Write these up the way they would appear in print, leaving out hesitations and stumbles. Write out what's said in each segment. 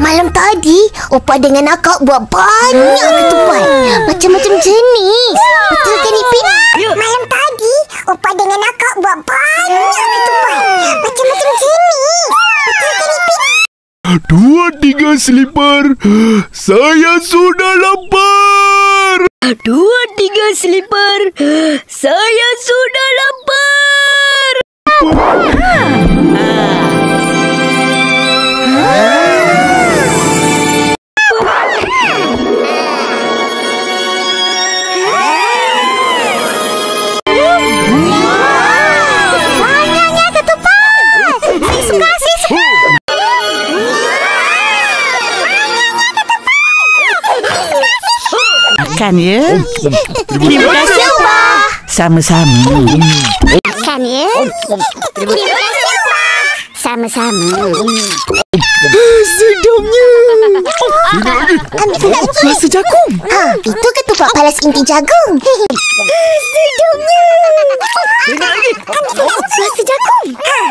Malam tadi Opa dengan akak buat banyak ketupat. Macam-macam jenis. Betul kan Ipin? Malam tadi Opa dengan akak buat banyak ketupat. Macam-macam jenis. Betul kan Ipin? 2, 3 selipar. Saya sudah lapar. 2, 3 selipar. Saya sudah lapar. Banyaknya ketupat. Saya suka. Makan ya. Terima kasih Opa. Sama-sama. Makan ya. Terima kasih Opa. Sama-sama. Sedapnya. Rasa jagung. Itu ketupat palas inti jagung. Sedapnya. Rasa jagung.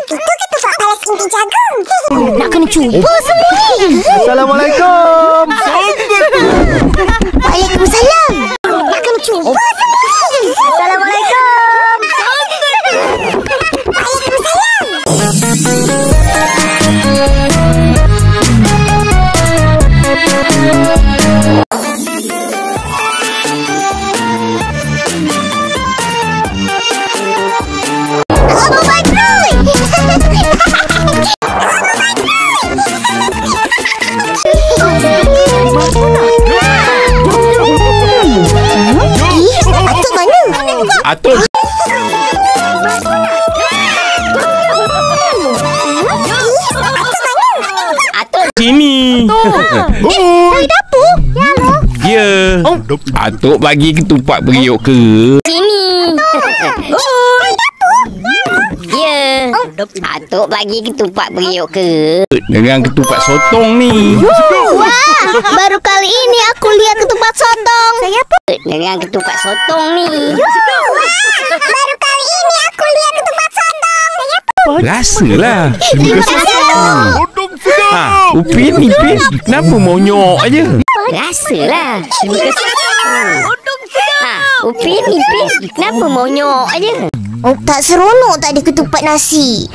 Itu ketupat palas inti jagung. Nak kena cuba semua ni. Assalamualaikum. Waalaikumsalam. Nak kena cuba semua ni. Assalamualaikum. Waalaikumsalam. Atuk. Sini. Dari dapur? Ya. Atuk bagi ketupat periuk ke? Sini. Ya. Atuk bagi ketupat periuk ke? Dengan ketupat sotong ni. Wah, baru kali ini aku lihat ketupat sotong. Saya pun. Dengan ketupat sotong ni. Baru kali ini aku lihat ketupat sotong. Saya pun. Rasalah. Terima kasih. Upin, Ipin, kenapa monyok aja? Rasalah. Terima kasih. Upin, Ipin, kenapa monyok aja? Tak seronok tak ada ketupat nasi.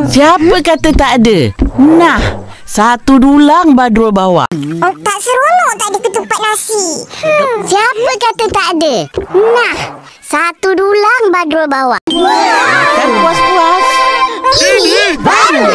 Siapa kata tak ada? Nah, satu dulang Badrul bawa. Tak seronok tak ada ketupat nasi. Siapa kata tak ada? Nah, satu dulang Badrul bawa. Kan puas-puas. Ini baru